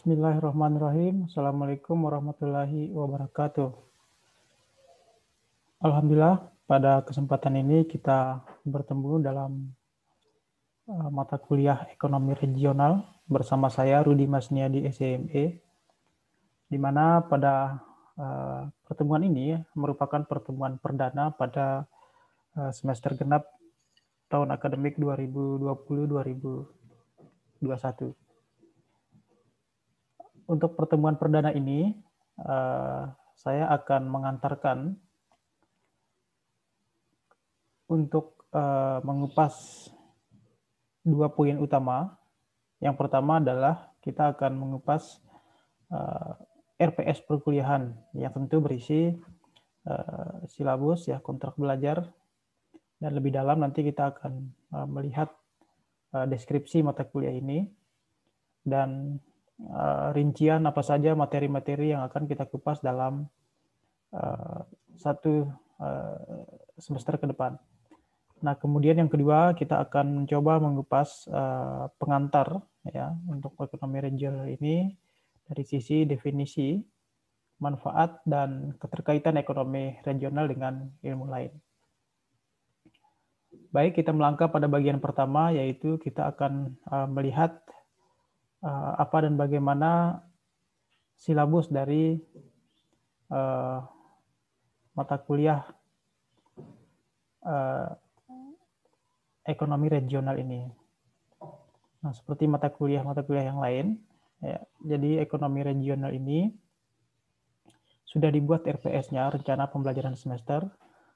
Bismillahirrahmanirrahim. Assalamualaikum warahmatullahi wabarakatuh. Alhamdulillah, pada kesempatan ini kita bertemu dalam mata kuliah Ekonomi Regional bersama saya Rudi Masniadi SEME, di mana pada pertemuan ini merupakan pertemuan perdana pada semester genap tahun akademik 2020-2021. Untuk pertemuan perdana ini, saya akan mengantarkan untuk mengupas dua poin utama. Yang pertama adalah kita akan mengupas RPS perkuliahan yang tentu berisi silabus, ya, kontrak belajar, dan lebih dalam nanti kita akan melihat deskripsi mata kuliah ini dan rincian apa saja materi-materi yang akan kita kupas dalam satu semester ke depan. Nah, kemudian yang kedua kita akan mencoba mengupas pengantar, ya, untuk ekonomi regional ini dari sisi definisi, manfaat, dan keterkaitan ekonomi regional dengan ilmu lain. Baik, kita melangkah pada bagian pertama, yaitu kita akan melihat apa dan bagaimana silabus dari mata kuliah ekonomi regional ini. Nah, seperti mata kuliah yang lain, ya, jadi ekonomi regional ini sudah dibuat RPS-nya, rencana pembelajaran semester,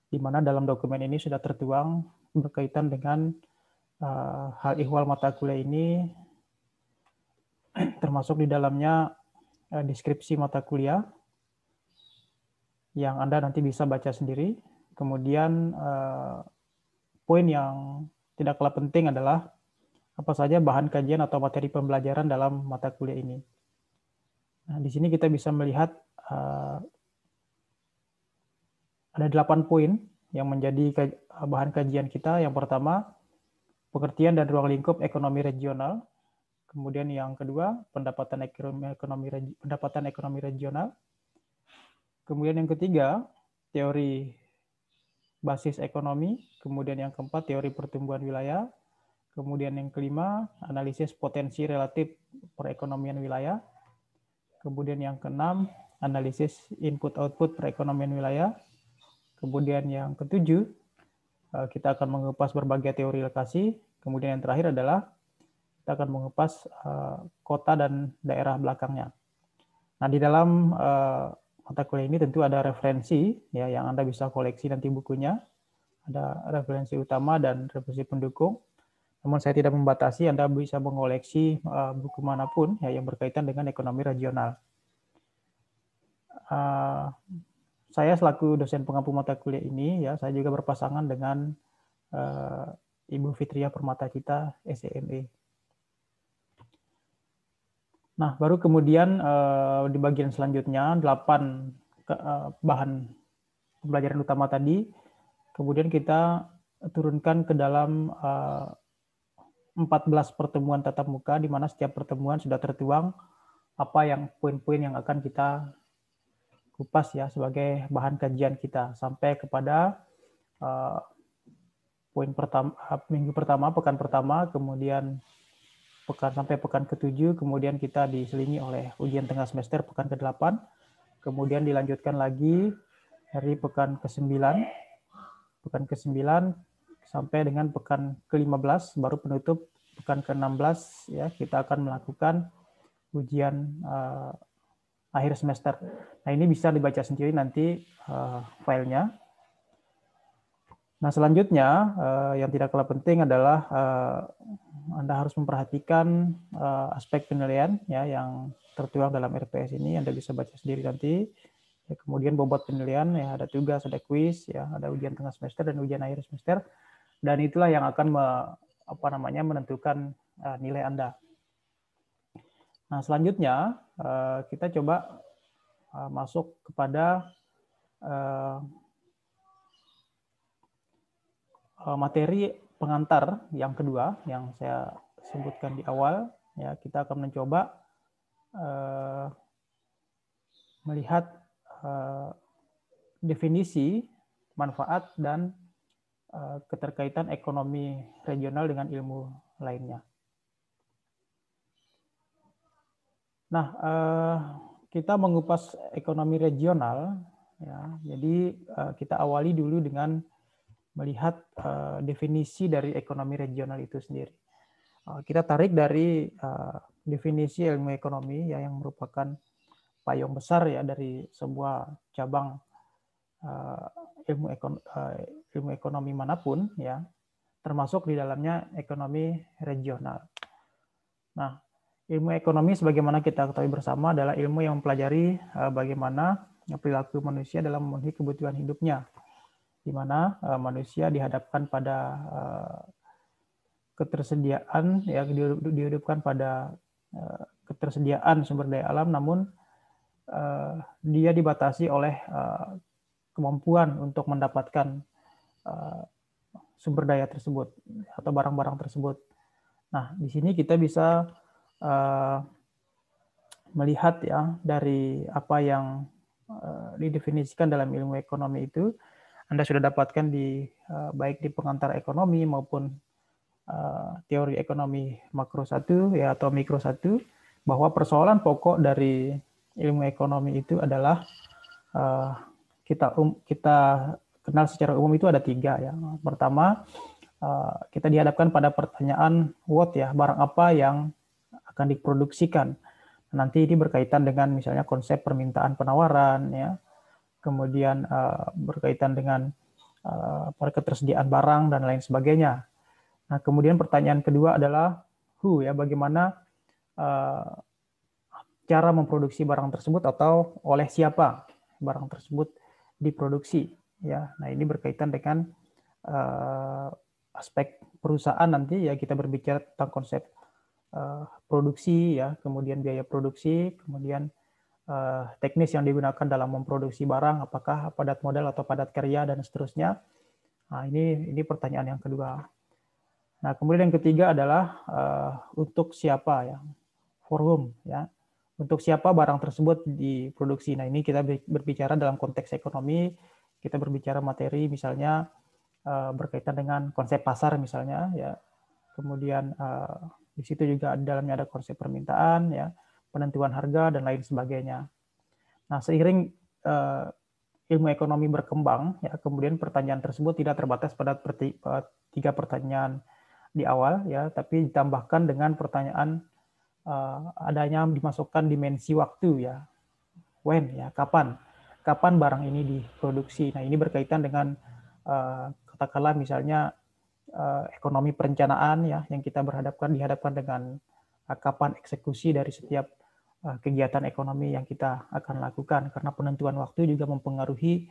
di mana dalam dokumen ini sudah tertuang berkaitan dengan hal ihwal mata kuliah ini, termasuk di dalamnya deskripsi mata kuliah yang Anda nanti bisa baca sendiri. Kemudian poin yang tidak kalah penting adalah apa saja bahan kajian atau materi pembelajaran dalam mata kuliah ini. Nah, di sini kita bisa melihat ada 8 poin yang menjadi bahan kajian kita. Yang pertama, pengertian dan ruang lingkup ekonomi regional. Kemudian yang kedua, pendapatan ekonomi regional. Kemudian yang ketiga, teori basis ekonomi. Kemudian yang keempat, teori pertumbuhan wilayah. Kemudian yang kelima, analisis potensi relatif perekonomian wilayah. Kemudian yang keenam, analisis input-output perekonomian wilayah. Kemudian yang ketujuh, kita akan mengupas berbagai teori lokasi. Kemudian yang terakhir adalah kita akan mengupas kota dan daerah belakangnya. Nah, di dalam mata kuliah ini tentu ada referensi, ya, yang Anda bisa koleksi nanti bukunya. Ada referensi utama dan referensi pendukung. Namun saya tidak membatasi, Anda bisa mengoleksi buku manapun, ya, yang berkaitan dengan ekonomi regional. Saya selaku dosen pengampu mata kuliah ini, ya, saya juga berpasangan dengan Ibu Fitria Permatacita, SEME. Nah, baru kemudian di bagian selanjutnya, 8 bahan pembelajaran utama tadi, kemudian kita turunkan ke dalam 14 pertemuan tatap muka, di mana setiap pertemuan sudah tertuang apa yang poin-poin yang akan kita kupas, ya, sebagai bahan kajian kita, sampai kepada poin pertama, minggu pertama, pekan pertama, kemudian sampai pekan ke-7, kemudian kita diselingi oleh ujian tengah semester pekan ke-8, kemudian dilanjutkan lagi dari pekan ke-9 sampai dengan pekan ke-15, baru penutup pekan ke-16, ya, kita akan melakukan ujian akhir semester. Nah, ini bisa dibaca sendiri nanti filenya. Nah, selanjutnya yang tidak kalah penting adalah Anda harus memperhatikan aspek penilaian, ya, yang tertuang dalam RPS ini. Anda bisa baca sendiri nanti. Ya, kemudian bobot penilaian, ya, ada tugas, ada kuis, ya, ada ujian tengah semester dan ujian akhir semester. Dan itulah yang akan menentukan nilai Anda. Nah, selanjutnya kita coba masuk kepada materi pengantar yang kedua yang saya sebutkan di awal, ya. Kita akan mencoba melihat definisi, manfaat, dan keterkaitan ekonomi regional dengan ilmu lainnya. Nah, kita mengupas ekonomi regional, ya. Jadi kita awali dulu dengan melihat definisi dari ekonomi regional itu sendiri. Kita tarik dari definisi ilmu ekonomi ya, yang merupakan payung besar ya dari sebuah cabang ilmu ekonomi manapun ya, termasuk di dalamnya ekonomi regional. Nah, ilmu ekonomi sebagaimana kita ketahui bersama adalah ilmu yang mempelajari bagaimana perilaku manusia dalam memenuhi kebutuhan hidupnya, di mana manusia dihadapkan pada ketersediaan, ya, dihadapkan pada ketersediaan sumber daya alam, namun dia dibatasi oleh kemampuan untuk mendapatkan sumber daya tersebut atau barang-barang tersebut. Nah, di sini kita bisa melihat ya dari apa yang didefinisikan dalam ilmu ekonomi itu. Anda sudah dapatkan di baik di pengantar ekonomi maupun teori ekonomi makro 1 ya atau mikro 1, bahwa persoalan pokok dari ilmu ekonomi itu adalah kita kenal secara umum itu ada 3 ya. Pertama, kita dihadapkan pada pertanyaan what ya, barang apa yang akan diproduksikan. Nanti ini berkaitan dengan misalnya konsep permintaan penawaran ya, kemudian berkaitan dengan ketersediaan barang dan lain sebagainya. Nah, kemudian pertanyaan kedua adalah who ya, bagaimana cara memproduksi barang tersebut atau oleh siapa barang tersebut diproduksi ya. Nah, ini berkaitan dengan aspek perusahaan nanti ya, kita berbicara tentang konsep produksi ya, kemudian biaya produksi, kemudian teknis yang digunakan dalam memproduksi barang, apakah padat modal atau padat karya dan seterusnya. Nah, ini pertanyaan yang kedua. Nah, kemudian yang ketiga adalah untuk siapa ya, for whom ya, untuk siapa barang tersebut diproduksi. Nah, ini kita berbicara dalam konteks ekonomi, kita berbicara materi misalnya berkaitan dengan konsep pasar misalnya ya. Kemudian di situ juga di dalamnya ada konsep permintaan ya, penentuan harga dan lain sebagainya. Nah, seiring ilmu ekonomi berkembang ya, kemudian pertanyaan tersebut tidak terbatas pada 3 pertanyaan di awal ya, tapi ditambahkan dengan pertanyaan adanya dimasukkan dimensi waktu ya, when ya, kapan barang ini diproduksi. Nah, ini berkaitan dengan katakanlah misalnya ekonomi perencanaan ya, yang kita dihadapkan dengan kapan eksekusi dari setiap kegiatan ekonomi yang kita akan lakukan, karena penentuan waktu juga mempengaruhi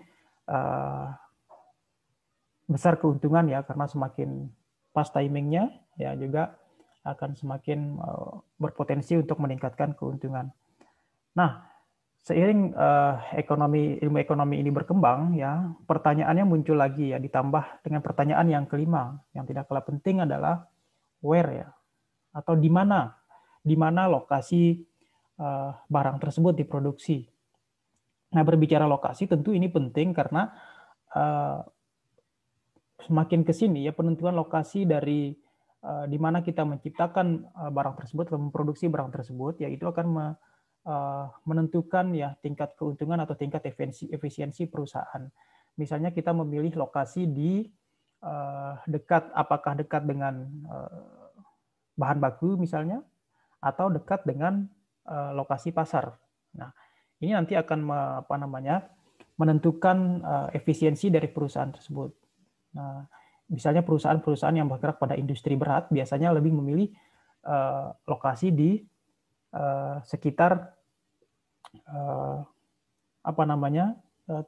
besar keuntungan ya, karena semakin pas timingnya ya juga akan semakin berpotensi untuk meningkatkan keuntungan. Nah, seiring ilmu ekonomi ini berkembang ya, pertanyaannya muncul lagi ya, ditambah dengan pertanyaan yang kelima yang tidak kalah penting adalah where ya, atau di mana lokasi barang tersebut diproduksi. Nah, berbicara lokasi tentu ini penting karena semakin ke sini ya, penentuan lokasi dari di mana kita menciptakan barang tersebut atau memproduksi barang tersebut ya, itu akan menentukan ya tingkat keuntungan atau tingkat efisiensi perusahaan. Misalnya kita memilih lokasi di apakah dekat dengan bahan baku misalnya, atau dekat dengan lokasi pasar. Nah, ini nanti akan menentukan efisiensi dari perusahaan tersebut. Nah, misalnya perusahaan-perusahaan yang bergerak pada industri berat biasanya lebih memilih lokasi di sekitar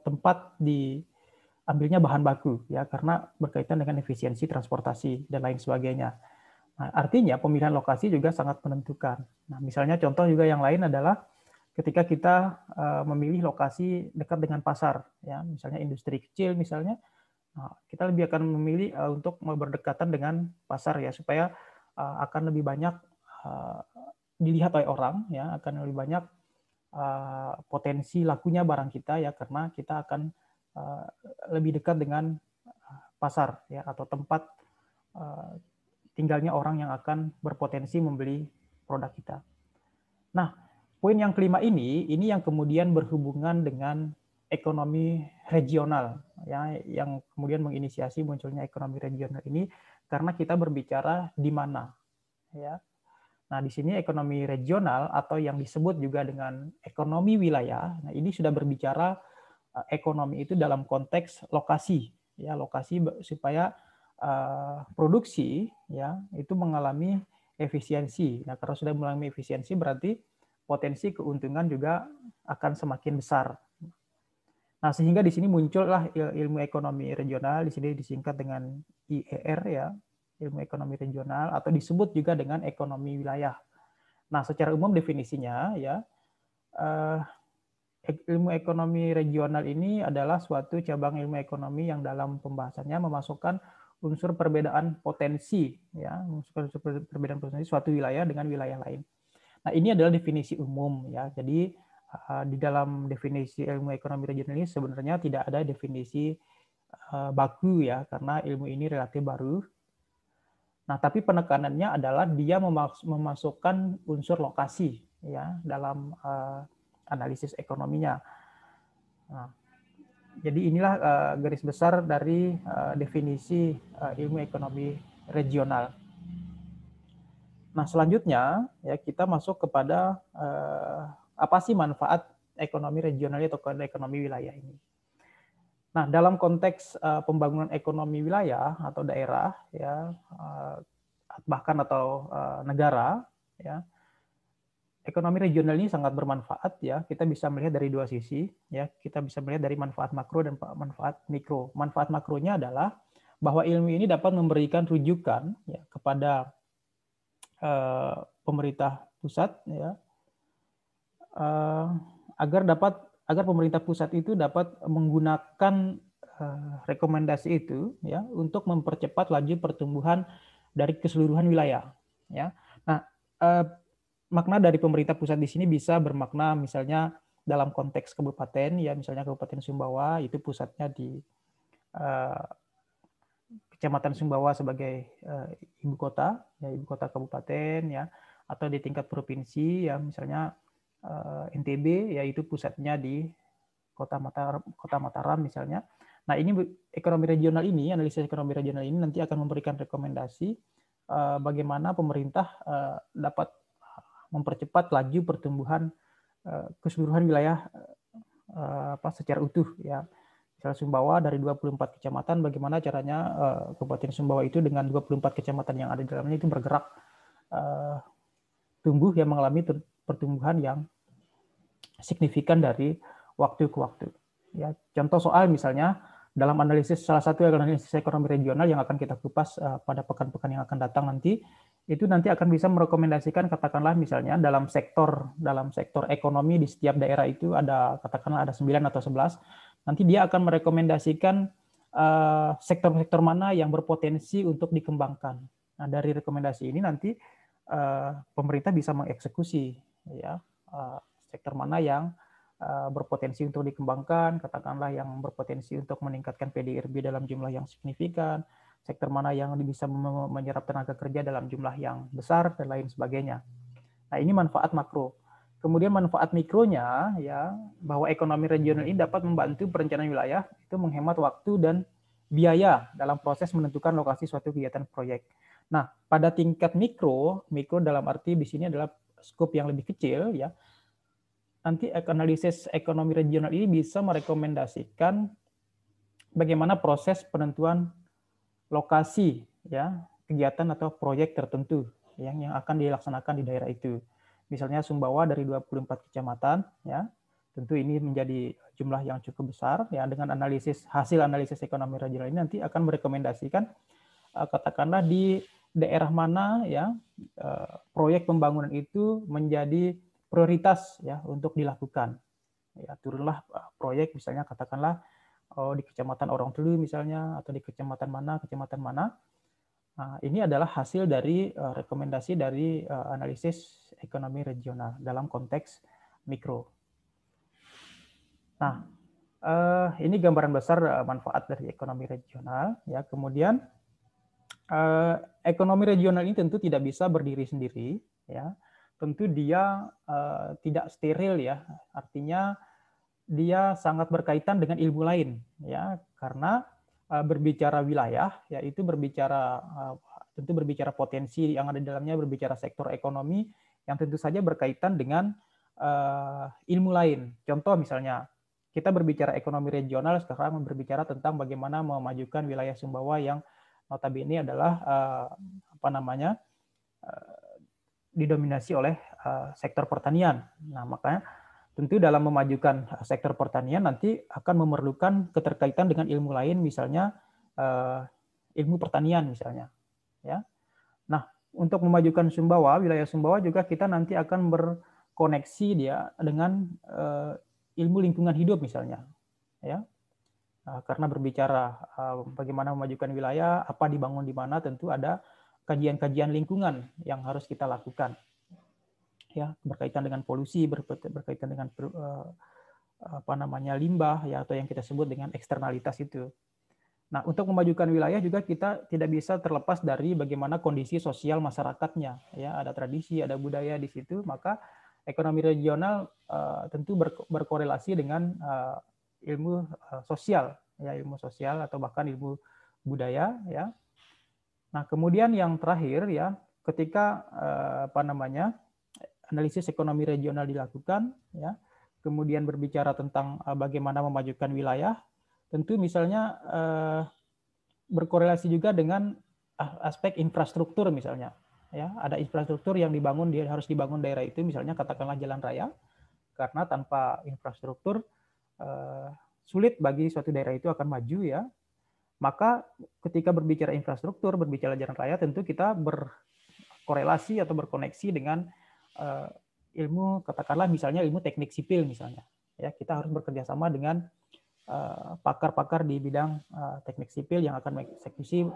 tempat diambilnya bahan baku ya, karena berkaitan dengan efisiensi transportasi dan lain sebagainya. Nah, artinya pemilihan lokasi juga sangat menentukan. Nah, misalnya contoh juga yang lain adalah ketika kita memilih lokasi dekat dengan pasar ya, misalnya industri kecil misalnya, kita lebih akan memilih untuk berdekatan dengan pasar ya, supaya akan lebih banyak dilihat oleh orang, ya, akan lebih banyak potensi lakunya barang kita, ya, karena kita akan lebih dekat dengan pasar, ya, atau tempat tinggalnya orang yang akan berpotensi membeli produk kita. Nah, poin yang kelima ini yang kemudian berhubungan dengan ekonomi regional, ya, yang kemudian menginisiasi munculnya ekonomi regional ini karena kita berbicara di mana, ya. Nah, di sini ekonomi regional atau yang disebut juga dengan ekonomi wilayah. Nah, ini sudah berbicara ekonomi itu dalam konteks lokasi, ya, lokasi supaya produksi, ya, itu mengalami efisiensi. Nah, kalau sudah mengalami efisiensi berarti potensi keuntungan juga akan semakin besar. Nah, sehingga di sini muncullah ilmu ekonomi regional, di sini disingkat dengan IER, ya, ilmu ekonomi regional, atau disebut juga dengan ekonomi wilayah. Nah, secara umum definisinya, ya, ilmu ekonomi regional ini adalah suatu cabang ilmu ekonomi yang dalam pembahasannya memasukkan unsur perbedaan potensi, ya, unsur perbedaan potensi suatu wilayah dengan wilayah lain. Nah, ini adalah definisi umum, ya. Jadi di dalam definisi ilmu ekonomi regional ini sebenarnya tidak ada definisi baku, ya, karena ilmu ini relatif baru. Nah, tapi penekanannya adalah dia memasukkan unsur lokasi, ya, dalam analisis ekonominya. Nah, jadi inilah garis besar dari definisi ilmu ekonomi regional. Nah, selanjutnya, ya, kita masuk kepada apa sih manfaat ekonomi regional atau ekonomi wilayah ini. Nah, dalam konteks pembangunan ekonomi wilayah atau daerah, ya, bahkan atau negara, ya, ekonomi regional ini sangat bermanfaat, ya. Kita bisa melihat dari dua sisi, ya. Kita bisa melihat dari manfaat makro dan manfaat mikro. Manfaat makronya adalah bahwa ilmu ini dapat memberikan rujukan, ya, kepada pemerintah pusat, ya, agar pemerintah pusat itu dapat menggunakan rekomendasi itu, ya, untuk mempercepat laju pertumbuhan dari keseluruhan wilayah, ya. Nah, makna dari pemerintah pusat di sini bisa bermakna misalnya dalam konteks kabupaten, ya, misalnya Kabupaten Sumbawa itu pusatnya di Kecamatan Sumbawa sebagai ibu kota, ya, ibu kota kabupaten, ya, atau di tingkat provinsi, ya, misalnya NTB, yaitu pusatnya di Kota Mataram misalnya. Nah, ini ekonomi regional ini, analisis ekonomi regional ini nanti akan memberikan rekomendasi bagaimana pemerintah dapat mempercepat laju pertumbuhan keseluruhan wilayah secara utuh, ya. Misalnya Sumbawa dari 24 kecamatan, bagaimana caranya Kabupaten Sumbawa itu dengan 24 kecamatan yang ada di dalamnya itu bergerak tumbuh, yang mengalami pertumbuhan yang signifikan dari waktu ke waktu. Ya, contoh soal misalnya dalam analisis, salah satu analisis ekonomi regional yang akan kita kupas pada pekan-pekan yang akan datang nanti, itu nanti akan bisa merekomendasikan, katakanlah misalnya dalam sektor ekonomi di setiap daerah itu ada, katakanlah ada 9 atau 11, nanti dia akan merekomendasikan sektor-sektor mana yang berpotensi untuk dikembangkan. Nah, dari rekomendasi ini nanti pemerintah bisa mengeksekusi, ya, sektor mana yang berpotensi untuk dikembangkan, katakanlah yang berpotensi untuk meningkatkan PDRB dalam jumlah yang signifikan, sektor mana yang bisa menyerap tenaga kerja dalam jumlah yang besar, dan lain sebagainya. Nah, ini manfaat makro. Kemudian manfaat mikronya, ya, bahwa ekonomi regional ini dapat membantu perencanaan wilayah itu menghemat waktu dan biaya dalam proses menentukan lokasi suatu kegiatan proyek. Nah, pada tingkat mikro dalam arti di sini adalah skop yang lebih kecil, ya. Nanti analisis ekonomi regional ini bisa merekomendasikan bagaimana proses penentuan lokasi, ya, kegiatan atau proyek tertentu yang akan dilaksanakan di daerah itu. Misalnya Sumbawa dari 24 kecamatan, ya, tentu ini menjadi jumlah yang cukup besar, ya. Dengan hasil analisis ekonomi regional ini nanti akan merekomendasikan katakanlah di daerah mana, ya, proyek pembangunan itu menjadi prioritas, ya, untuk dilakukan. Ya, turunlah proyek misalnya katakanlah di Kecamatan Orongtelu misalnya, atau di kecamatan mana. Nah, ini adalah hasil dari rekomendasi dari analisis ekonomi regional dalam konteks mikro. Nah, ini gambaran besar manfaat dari ekonomi regional. Ya, kemudian ekonomi regional ini tentu tidak bisa berdiri sendiri. Ya, tentu dia tidak steril ya. Artinya dia sangat berkaitan dengan ilmu lain, ya, karena berbicara wilayah, yaitu berbicara tentu berbicara potensi yang ada di dalamnya, berbicara sektor ekonomi yang tentu saja berkaitan dengan ilmu lain. Contoh misalnya, kita berbicara ekonomi regional, sekarang berbicara tentang bagaimana memajukan wilayah Sumbawa yang notabene adalah apa namanya didominasi oleh sektor pertanian. Nah, makanya tentu dalam memajukan sektor pertanian nanti akan memerlukan keterkaitan dengan ilmu lain, misalnya ilmu pertanian misalnya. Ya. Nah, untuk memajukan Sumbawa, wilayah Sumbawa juga kita nanti akan berkoneksi dia dengan ilmu lingkungan hidup misalnya. Ya. Karena berbicara bagaimana memajukan wilayah, apa dibangun di mana, tentu ada kajian-kajian lingkungan yang harus kita lakukan. Ya, berkaitan dengan polusi, berkaitan dengan apa namanya limbah ya, atau yang kita sebut dengan eksternalitas itu. Nah, untuk memajukan wilayah juga kita tidak bisa terlepas dari bagaimana kondisi sosial masyarakatnya. Ya, ada tradisi, ada budaya di situ, maka ekonomi regional tentu berkorelasi dengan ilmu sosial, ya, ilmu sosial atau bahkan ilmu budaya. Ya. Nah, kemudian yang terakhir ya, ketika apa namanya analisis ekonomi regional dilakukan, ya, kemudian berbicara tentang bagaimana memajukan wilayah, tentu misalnya berkorelasi juga dengan aspek infrastruktur misalnya. Ya, ada infrastruktur yang dibangun, harus dibangun daerah itu, misalnya katakanlah jalan raya, karena tanpa infrastruktur sulit bagi suatu daerah itu akan maju ya. Maka ketika berbicara infrastruktur, berbicara jalan raya, tentu kita berkorelasi atau berkoneksi dengan ilmu, katakanlah misalnya ilmu teknik sipil misalnya. Ya, kita harus bekerja sama dengan pakar-pakar di bidang teknik sipil yang akan mengeksekusi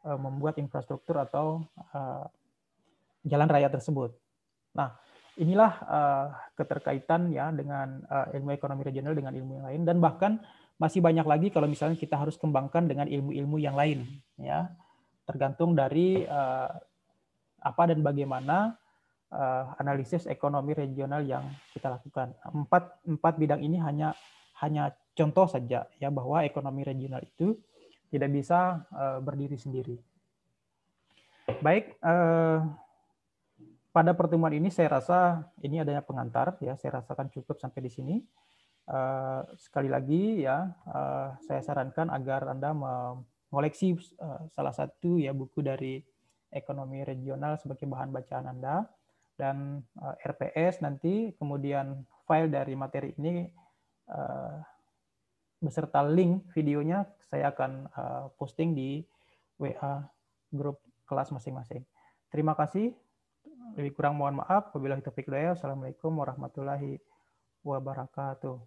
membuat infrastruktur atau jalan raya tersebut. Nah, inilah keterkaitan ya dengan ilmu ekonomi regional dengan ilmu yang lain, dan bahkan masih banyak lagi kalau misalnya kita harus kembangkan dengan ilmu-ilmu yang lain ya. Tergantung dari apa dan bagaimana analisis ekonomi regional yang kita lakukan. Empat bidang ini hanya contoh saja ya, bahwa ekonomi regional itu tidak bisa berdiri sendiri. Baik, pada pertemuan ini saya rasa ini adanya pengantar ya, saya rasakan cukup sampai di sini. Sekali lagi ya, saya sarankan agar Anda mengoleksi salah satu ya buku dari ekonomi regional sebagai bahan bacaan Anda, dan RPS nanti, kemudian file dari materi ini beserta link videonya saya akan posting di WA grup kelas masing-masing. Terima kasih. Lebih kurang mohon maaf. Wabillahi taufiq wal hidayah. Assalamualaikum warahmatullahi wabarakatuh.